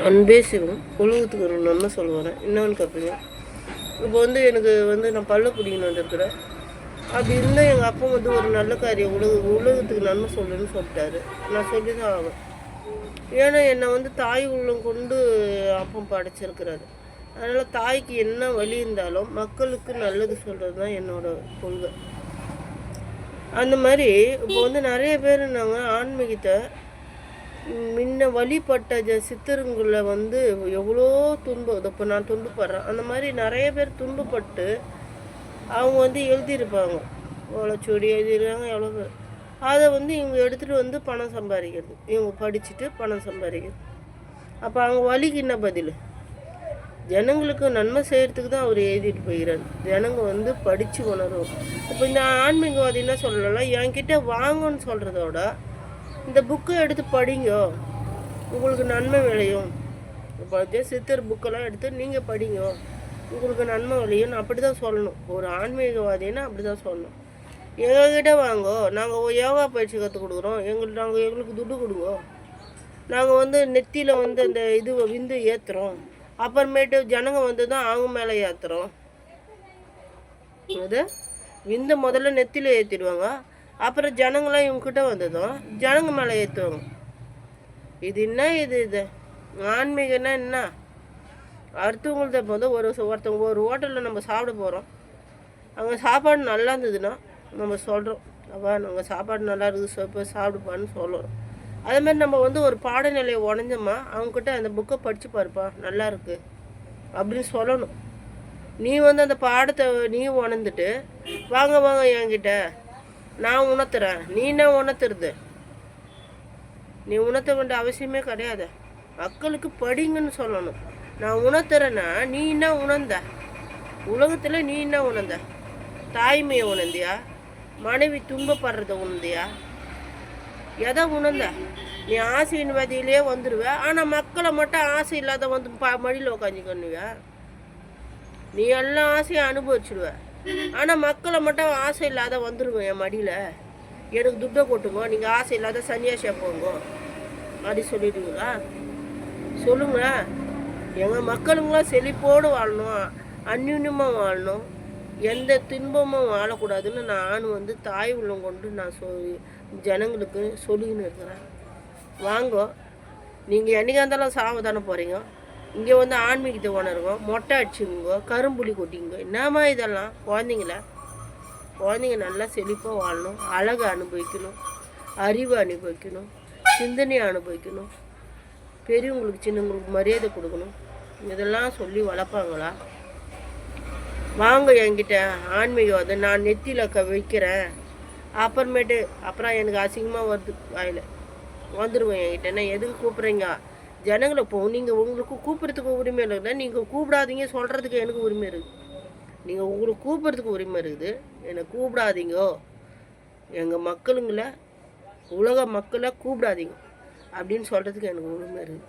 அன்பே சிவம் உலகத்துக்கு ஒரு நன்மை சொல்ல வரேன். இன்னொன்று கற்றுங்க. இப்போ எனக்கு நான் பல்ல பிடிக்கணும் வந்திருக்கிறேன். அப்படி இருந்தால் எங்கள் அப்பா ஒரு நல்ல காரியம் உலகத்துக்கு நன்மை சொல்லுன்னு சொல்லிட்டாரு. நான் சொல்லி தான் ஆகும். ஏன்னா என்னை தாய் உள்ளம் கொண்டு அப்பம் படைச்சிருக்கிறாரு. அதனால் தாய்க்கு என்ன வழி இருந்தாலும் மக்களுக்கு நல்லது சொல்கிறது தான் என்னோடய கொள்கை. அந்த மாதிரி இப்போ நிறைய பேர் நாங்கள் ஆன்மீகத்தை முன்ன வழிபட்ட சித்தருங்களை எவ்வளோ துன்பம், இப்போ நான் துன்பப்படுறேன். அந்த மாதிரி நிறைய பேர் துன்பப்பட்டு அவங்க எழுதியிருப்பாங்க. ஓலைச்சுவடி எழுதியிருக்காங்க எவ்வளோ பேர். அதை இவங்க எடுத்துகிட்டு பணம் சம்பாதிக்கிறது. இவங்க படிச்சுட்டு பணம் சம்பாதிக்கிறது. அப்போ அவங்க வழிக்கு என்ன பதில்? ஜனங்களுக்கு நன்மை செய்கிறதுக்கு தான் அவர் எழுதிட்டு போகிறார். ஜனங்க படித்து உணரும். இப்போ இந்த ஆன்மீகவாதி என்ன சொல்லலாம், என்கிட்ட வாங்கன்னு சொல்கிறதோட இந்த புக்கை எடுத்து படிங்க, உங்களுக்கு நன்மை விளையும். இப்போ சித்தர் புக்கெல்லாம் எடுத்து நீங்கள் படிங்க, உங்களுக்கு நன்மை விளையும். அப்படி தான் சொல்லணும். ஒரு ஆன்மீகவாதின்னா அப்படி தான் சொல்லணும். எங்ககிட்ட வாங்கோ, நாங்கள் யோகா பயிற்சி கற்றுக் கொடுக்குறோம், எங்களுக்கு துட்டு கொடுங்க. நாங்கள் நெத்தியில் அந்த விந்து ஏற்றுறோம். அப்புறமேட்டு ஜனங்க தான் அவங்க மேலே ஏற்றுறோம். அது விந்து முதல்ல நெத்தியில் ஏற்றிடுவாங்க. அப்புறம் ஜனங்களாம் இவங்ககிட்ட வந்ததும் ஜனங்க மேலே ஏற்றுவாங்க. இது என்ன இது ஆன்மீகன்னா என்ன? அடுத்தவங்கள்ட்ட இப்போ ஒருத்தவங்க ஒரு ஹோட்டலில் நம்ம சாப்பிட போகிறோம். அங்கே சாப்பாடு நல்லா இருந்ததுன்னா நம்ம சொல்கிறோம், அப்பா நாங்கள் சாப்பாடு நல்லா இருக்குது, இப்போ சாப்பிடுப்பான்னு சொல்லுறோம். அதேமாதிரி நம்ம ஒரு பாடநிலையை உடஞ்சோமா அவங்கக்கிட்ட அந்த புக்கை படித்து பாருப்பா நல்லா இருக்குது அப்படின்னு சொல்லணும். நீ அந்த பாடத்தை நீ உணர்ந்துட்டு வாங்க என்கிட்ட நான் உணர்த்துறேன். நீ என்ன உணர்த்துறது? நீ உணர்த்த வேண்டிய அவசியமே கிடையாது. மக்களுக்கு படிங்கன்னு சொல்லணும். நான் உணர்த்துறேன்னா நீ என்ன உணர்ந்த? உலகத்தில் நீ என்ன உணர்ந்த? தாய்மையை உணர்ந்தியா? மனைவி துன்பப்படுறத உணர்ந்தியா? எதை உணர்ந்த? நீ ஆசையின் வதியிலே வந்துடுவ. ஆனால் மக்களை மட்டும் ஆசை இல்லாத மடியில் உக்காஞ்சிக்கணுவியா? நீ எல்லாம் ஆசையை அனுபவிச்சுடுவ. ஆனால் மக்களை மட்டும் ஆசை இல்லாத வந்துடுங்க என் மடியில். எனக்கு துட்டை கொட்டுங்க, நீங்கள் ஆசை இல்லாத சன்னியாசியாக போங்க அப்படி சொல்லிடுவீங்களா? சொல்லுங்க. எங்கள் மக்களுங்களாம் செழிப்போடு வாழணும், அந்யுன்யமாக வாழணும், எந்த துன்பமும் வாழக்கூடாதுன்னு நான் தாய் உள்ளம் கொண்டு நான் ஜனங்களுக்கு சொல்லின்னு இருக்கிறேன். வாங்கோ, நீங்கள் என்றைக்கா இருந்தாலும் சாவதானே போகிறீங்க. இங்கே ஆன்மீகத்தை உணருங்க, மொட்டை அடிச்சுங்க, கரும்புலி கொட்டிங்க. என்னம்மா இதெல்லாம்? குழந்தைங்க நல்லா செழிப்பாக வாழணும், அழகை அனுபவிக்கணும், அறிவை அனுபவிக்கணும், சிந்தனையை அனுபவிக்கணும், பெரியவங்களுக்கு சின்னவங்களுக்கு மரியாதை கொடுக்கணும். இதெல்லாம் சொல்லி வளர்ப்பாங்களா? வாங்க என்கிட்ட ஆன்மீகம் நான் நெத்தியில் வைக்கிறேன். அப்புறம் எனக்கு அசிங்கமாக வருது வாயில் வந்துடுவேன் என்கிட்ட. நான் எதுக்கு கூப்பிட்றீங்க? ஜனங்களை நீங்கள் உங்களுக்கு கூப்பிட்றதுக்கு உரிமை இல்லை. நீங்கள் கூப்பிடாதீங்க சொல்கிறதுக்கு எனக்கு உரிமை இருக்குது. நீங்கள் உங்களுக்கு கூப்பிட்றதுக்கு உரிமை இருக்குது, என்னை கூப்பிடாதீங்கோ. எங்கள் மக்களுங்களை உலக மக்களை கூப்பிடாதீங்க அப்படின்னு சொல்கிறதுக்கு எனக்கு உரிமை இருக்குது.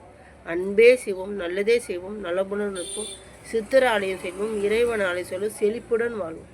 அன்பே சிவம், நல்லதே செய்வோம், நல்லபுடன் இருப்போம், சித்திர ஆலயம் செய்வோம், இறைவன் ஆலயம் சொல்லும், செழிப்புடன் வாழ்வோம்.